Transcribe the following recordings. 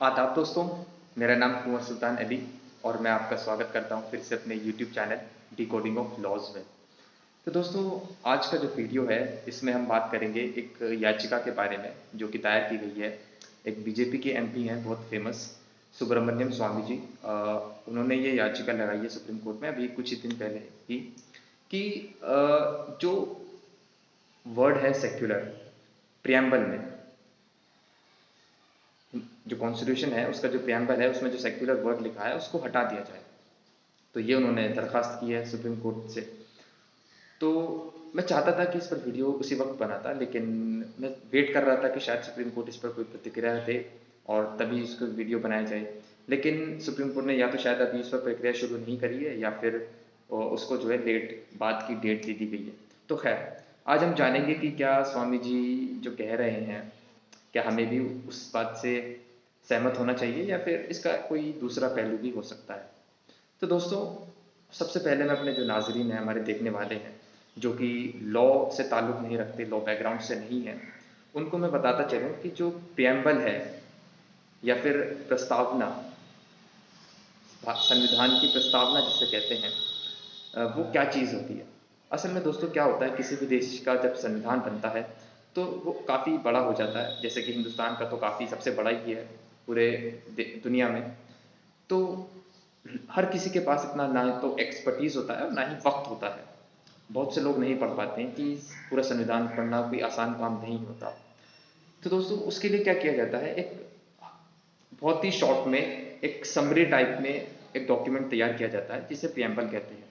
आदाब दोस्तों, मेरा नाम कुंवर सुल्तान अली और मैं आपका स्वागत करता हूं फिर से अपने YouTube channel decoding of laws में। तो दोस्तों, आज का जो वीडियो है इसमें हम बात करेंगे एक याचिका के बारे में जो कि दायर की गई है। एक बीजेपी के एमपी हैं बहुत फेमस, सुब्रमण्यम स्वामी जी। उन्होंने ये याचिका लगाई है सुप्रीम कोर्ट में अभी कुछ ही दिन पहले ही कि जो वर्ड है सेक्युलर प्रियम्बल में, जो कॉन्स्टिट्यूशन है उसका जो प्रियम्बल है उसमें जो सेक्युलर वर्ड लिखा है उसको हटा दिया जाए। तो ये उन्होंने दरखास्त की है सुप्रीम कोर्ट से। तो मैं चाहता था कि इस पर वीडियो उसी वक्त बनाता, लेकिन मैं वेट कर रहा था कि शायद सुप्रीम कोर्ट इस पर कोई प्रतिक्रिया दे और तभी इसको वीडियो बनाया जाए। लेकिन सुप्रीम कोर्ट ने या तो शायद अभी इस पर प्रक्रिया शुरू नहीं करी है या फिर उसको जो है लेट बाद की डेट दे दी गई है। तो खैर, आज हम जानेंगे कि क्या स्वामी जी जो कह रहे हैं, क्या हमें भी उस बात से सहमत होना चाहिए या फिर इसका कोई दूसरा पहलू भी हो सकता है। तो दोस्तों, सबसे पहले मैं अपने जो नाजरीन हैं, हमारे देखने वाले हैं, जो कि लॉ से ताल्लुक़ नहीं रखते, लॉ बैकग्राउंड से नहीं हैं, उनको मैं बताता चलूँ कि जो प्रियम्बल है या फिर प्रस्तावना, संविधान की प्रस्तावना जिसे कहते हैं, वो क्या चीज़ होती है। असल में दोस्तों क्या होता है, किसी भी देश का जब संविधान बनता है तो वो काफ़ी बड़ा हो जाता है। जैसे कि हिंदुस्तान का तो काफ़ी सबसे बड़ा ही है पूरे दुनिया में। तो हर किसी के पास इतना ना तो एक्सपर्टीज़ होता है और ना ही वक्त होता है। बहुत से लोग नहीं पढ़ पाते हैं कि पूरा संविधान पढ़ना कोई आसान काम नहीं होता। तो दोस्तों, उसके लिए क्या किया जाता है, एक बहुत ही शॉर्ट में एक समरी टाइप में एक डॉक्यूमेंट तैयार किया जाता है जिसे प्रियम्बल कहते हैं।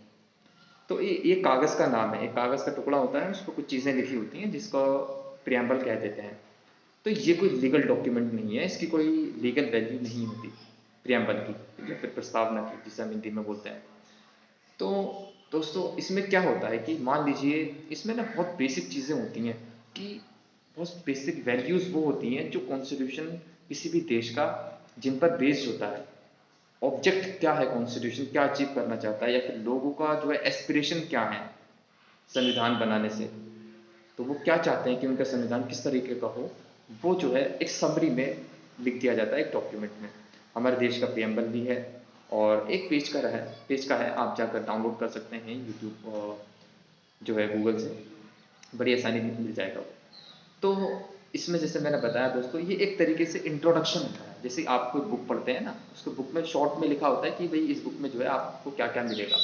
तो ये कागज़ का नाम है, एक कागज़ का टुकड़ा होता है, उस पर कुछ चीज़ें लिखी होती हैं जिसको प्रियम्बल कह देते हैं। तो ये कोई लीगल डॉक्यूमेंट नहीं है, इसकी कोई लीगल वैल्यू नहीं होती प्रियम्बल की या फिर प्रस्तावना की, जिसे हम हिंदी में बोलते हैं। तो दोस्तों, इसमें क्या होता है कि मान लीजिए इसमें ना बहुत बेसिक चीज़ें होती हैं कि बहुत बेसिक वैल्यूज़ वो होती हैं जो कॉन्स्टिट्यूशन किसी भी देश का जिन पर बेस्ड होता है। ऑब्जेक्ट क्या है, कॉन्स्टिट्यूशन क्या अचीव करना चाहता है या फिर लोगों का जो है एस्पिरेशन क्या है संविधान बनाने से, तो वो क्या चाहते हैं कि उनका संविधान किस तरीके का हो, वो जो है एक समरी में लिख दिया जाता है एक डॉक्यूमेंट में। हमारे देश का प्रियम्बल भी है और एक पेज का है, आप जाकर डाउनलोड कर सकते हैं यूट्यूब जो है गूगल से, बड़ी आसानी से मिल जाएगा वो। तो इसमें जैसे मैंने बताया दोस्तों, ये एक तरीके से इंट्रोडक्शन होता है। जैसे आप कोई बुक पढ़ते हैं ना, उसको बुक में शॉर्ट में लिखा होता है कि भाई इस बुक में जो है आपको क्या क्या मिलेगा,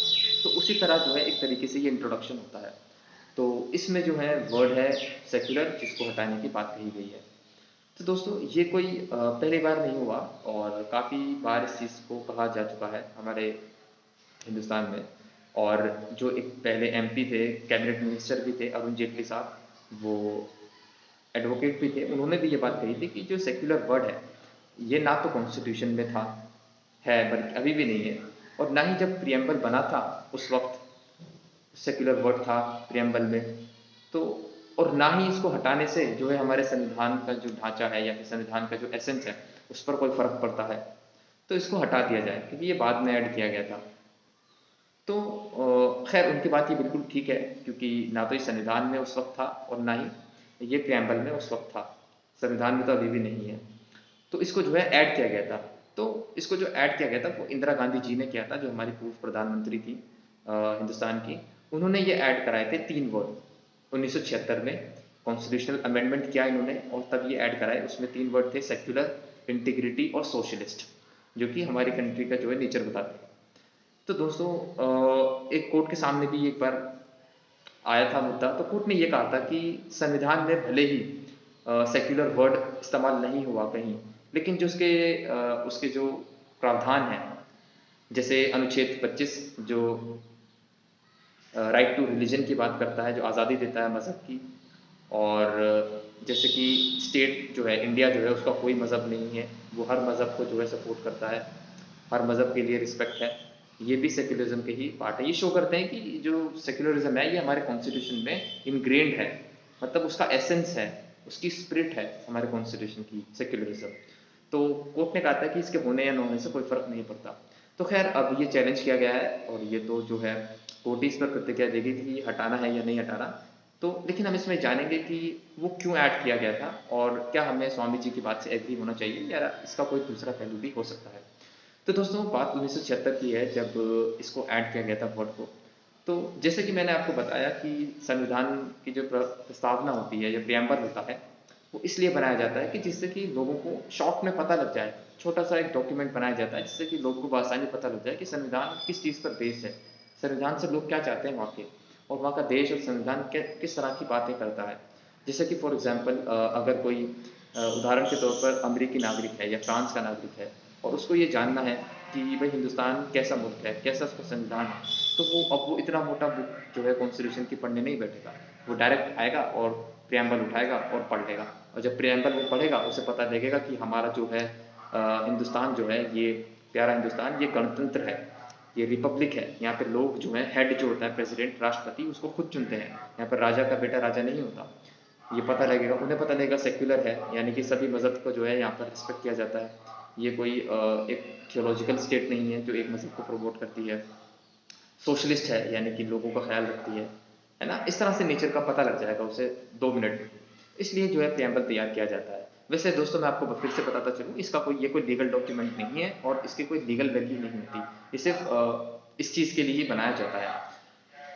तो उसी तरह जो है एक तरीके से ये इंट्रोडक्शन होता है। तो इसमें जो है वर्ड है सेक्युलर, जिसको हटाने की बात कही गई है। तो दोस्तों, ये कोई पहली बार नहीं हुआ और काफ़ी बार इस चीज़ को कहा जा चुका है हमारे हिंदुस्तान में। और जो एक पहले एमपी थे, कैबिनेट मिनिस्टर भी थे, अरुण जेटली साहब, वो एडवोकेट भी थे, उन्होंने भी ये बात कही थी कि जो सेक्युलर वर्ड है ये ना तो कॉन्स्टिट्यूशन में था, है बल्कि अभी भी नहीं है, और ना ही जब प्रियम्बल बना था उस वक्त सेक्युलर वर्ड था प्रियम्बल में। तो और ना ही इसको हटाने से जो है हमारे संविधान का जो ढांचा है या फिर संविधान का जो एसेंस है उस पर कोई फर्क पड़ता है। तो इसको हटा दिया जाए क्योंकि ये बाद में ऐड किया गया था। तो खैर उनकी बात ये बिल्कुल ठीक है, क्योंकि ना तो ये संविधान में उस वक्त था और ना ही ये प्रियम्बल में उस वक्त था। संविधान में तो अभी भी नहीं है। तो इसको जो है ऐड किया गया था। तो इसको जो ऐड किया गया था वो इंदिरा गांधी जी ने किया था, जो हमारी पूर्व प्रधानमंत्री थी हिंदुस्तान की। उन्होंने ये ऐड कराए थे 3 वर्ड 1976 में। कॉन्स्टिट्यूशनल अमेंडमेंट किया इन्होंने और तब ये ऐड कराए। उसमें 3 वर्ड थे, सेक्युलर, इंटीग्रिटी और सोशलिस्ट, जो कि हमारी कंट्री का जो है नेचर बताते हैं। तो दोस्तों, एक कोर्ट के सामने भी एक बार आया था मुद्दा, तो कोर्ट ने ये कहा था कि संविधान में भले ही सेक्युलर वर्ड इस्तेमाल नहीं हुआ कहीं, लेकिन जो उसके जो प्रावधान हैं, जैसे अनुच्छेद 25 जो राइट टू रिलीजन की बात करता है, जो आज़ादी देता है मज़हब की, और जैसे कि स्टेट जो है इंडिया जो है उसका कोई मज़हब नहीं है, वो हर मज़हब को जो है सपोर्ट करता है, हर मज़हब के लिए रिस्पेक्ट है। ये भी सेक्युलरिज्म के ही पार्ट है। ये शो करते हैं कि जो सेक्युलरिज्म है ये हमारे कॉन्स्टिट्यूशन में इनग्रेन्ड है, मतलब उसका एसेंस है, उसकी स्पिरिट है हमारे कॉन्स्टिट्यूशन की सेक्युलरिज्म। तो कोर्ट ने कहा था कि इसके होने या न होने से कोई फ़र्क नहीं पड़ता। तो खैर अब ये चैलेंज किया गया है और ये तो जो है कोर्ट ही इस पर प्रतिक्रिया देगी कि हटाना है या नहीं हटाना। तो लेकिन हम इसमें जानेंगे कि वो क्यों ऐड किया गया था और क्या हमें स्वामी जी की बात से एग्री होना चाहिए या इसका कोई दूसरा पहलू भी हो सकता है। तो दोस्तों बात 1976 की है जब इसको ऐड किया गया था वर्ड को। तो जैसे कि मैंने आपको बताया कि संविधान की जो प्रस्तावना होती है या प्रियम्बल होता है, वो इसलिए बनाया जाता है कि जिससे कि लोगों को शॉर्ट में पता लग जाए। छोटा सा एक डॉक्यूमेंट बनाया जाता है जिससे कि लोगों को बआसानी पता लग जाए कि संविधान किस चीज़ पर बेस्ड है, संविधान से लोग क्या चाहते हैं वहाँ के, और वहाँ का देश और संविधान किस तरह की बातें करता है। जैसे कि फॉर एग्जाम्पल अगर कोई उदाहरण के तौर पर अमेरिकी नागरिक है या फ्रांस का नागरिक है और उसको ये जानना है कि भाई हिंदुस्तान कैसा मुल्क है, कैसा उसका संविधान है, तो वो इतना मोटा बुक जो है कॉन्स्टिट्यूशन की पढ़ने नहीं बैठेगा। वो डायरेक्ट आएगा और प्रियम्बल उठाएगा और पढ़ लेगा, और जब प्रियम्बल वो पढ़ेगा उसे पता लगेगा कि हमारा जो है हिंदुस्तान जो है ये प्यारा हिंदुस्तान, ये गणतंत्र है, ये रिपब्लिक है। यहाँ पे लोग जो है हेड जो होता है प्रेसिडेंट राष्ट्रपति उसको खुद चुनते हैं, यहाँ पर राजा का बेटा राजा नहीं होता। ये पता लगेगा, उन्हें पता लगेगा सेक्युलर है, यानी कि सभी मज़हब को जो है यहाँ पर रिस्पेक्ट किया जाता है। ये कोई एक थियोलॉजिकल स्टेट नहीं है जो एक मज़हब को प्रमोट करती है। सोशलिस्ट है, यानी कि लोगों का ख्याल रखती है ना? इस तरह से नेचर का पता लग जाएगा उसे 2 मिनट में। इसलिए जो है प्रियम्बल तैयार किया जाता है। वैसे दोस्तों मैं आपको फिर से बताता चलूँ, इसका कोई लीगल डॉक्यूमेंट नहीं है और इसकी कोई लीगल वैल्यू नहीं होती। ये सिर्फ़ इस चीज़ के लिए ही बनाया जाता है।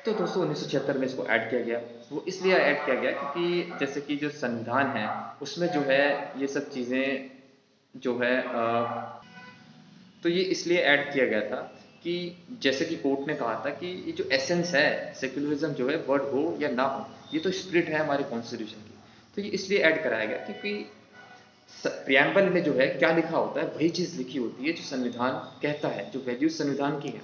तो दोस्तों 1976 में इसको ऐड किया गया। वो इसलिए ऐड किया गया क्योंकि जैसे कि जो संविधान है, उसमें जो है ये सब चीज़ें जो है तो ये इसलिए ऐड किया गया था कि जैसे कि कोर्ट ने कहा था कि ये जो एसेंस है, सेक्युलरिज्म जो है वर्ड हो या ना हो, ये तो स्पिरिट है हमारे कॉन्स्टिट्यूशन की। तो ये इसलिए ऐड कराया गया क्योंकि प्रियम्बल में जो है क्या लिखा होता है वही चीज़ लिखी होती है जो संविधान कहता है, जो वैल्यूज संविधान की है।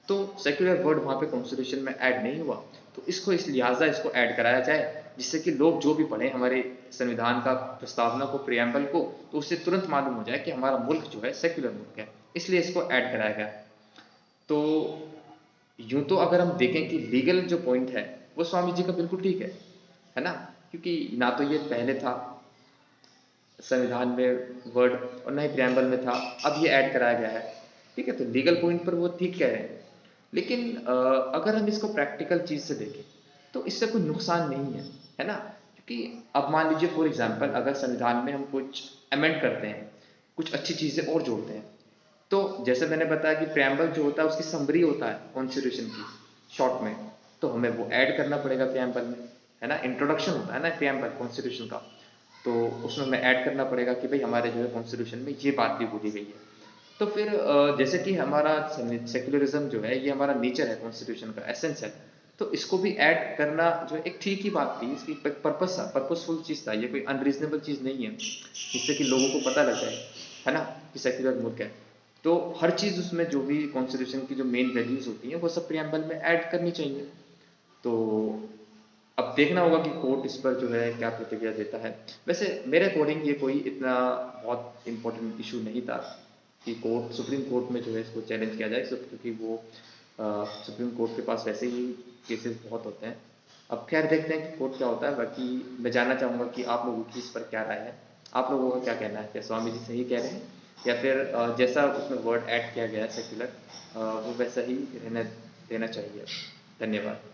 तो सेक्युलर वर्ड वहाँ पे कॉन्स्टिट्यूशन में ऐड नहीं हुआ, तो इसको इस लिहाजा इसको ऐड कराया जाए जिससे कि लोग जो भी पढ़ें हमारे संविधान का प्रस्तावना को, प्रियम्बल को, तो उससे तुरंत मालूम हो जाए कि हमारा मुल्क जो है सेक्युलर मुल्क है। इसलिए इसको ऐड कराया गया। तो यूं तो अगर हम देखें कि लीगल जो पॉइंट है वो स्वामी जी का बिल्कुल ठीक है ना? क्योंकि ना तो ये पहले था संविधान में वर्ड और ना ही प्रियम्बल में था, अब ये ऐड कराया गया है। ठीक है, तो लीगल पॉइंट पर वो ठीक कह रहे हैं। लेकिन अगर हम इसको प्रैक्टिकल चीज़ से देखें तो इससे कोई नुकसान नहीं है ना? क्योंकि अब मान लीजिए फॉर एग्जांपल अगर संविधान में हम कुछ अमेंड करते हैं, कुछ अच्छी चीज़ें और जोड़ते हैं, तो जैसे मैंने बताया कि प्रियम्बल जो होता है उसकी समरी होता है कॉन्स्टिट्यूशन की, शॉर्ट में, तो हमें वो ऐड करना पड़ेगा प्रियम्बल में, है ना? इंट्रोडक्शन होता है ना प्रियम्बल कॉन्स्टिट्यूशन का, तो उसमें हमें ऐड करना पड़ेगा कि भाई हमारे जो है कॉन्स्टिट्यूशन में ये बात भी बोली गई है। तो फिर जैसे कि हमारा सेक्युलरिज्म जो है ये हमारा नेचर है, कॉन्स्टिट्यूशन का एसेंस है, तो इसको भी ऐड करना जो है एक ठीक ही बात थी, इसकी पर्पसफुल चीज़ था, ये कोई अनरीजनेबल चीज़ नहीं है, जिससे कि लोगों को पता लग जाए, है ना, कि सेक्युलर मुल्क है। तो हर चीज़ उसमें जो भी कॉन्स्टिट्यूशन की जो मेन वैल्यूज़ होती हैं वो सब प्रियम्बल में ऐड करनी चाहिए। तो अब देखना होगा कि कोर्ट इस पर जो है क्या प्रतिक्रिया देता है। वैसे मेरे अकॉर्डिंग ये कोई इतना बहुत इम्पोर्टेंट इशू नहीं था कि कोर्ट सुप्रीम कोर्ट में जो है इसको चैलेंज किया जाए, सब क्योंकि वो सुप्रीम कोर्ट के पास वैसे ही केसेस बहुत होते हैं। अब खैर देखते हैं कि कोर्ट क्या होता है। बाकी मैं जानना चाहूँगा कि आप लोगों की इस पर क्या राय है? आप लोगों का क्या कहना है? क्या स्वामी जी सही कह रहे हैं या फिर जैसा उसमें वर्ड ऐड किया गया है सेक्युलर, वो वैसा ही रहने देना चाहिए? धन्यवाद।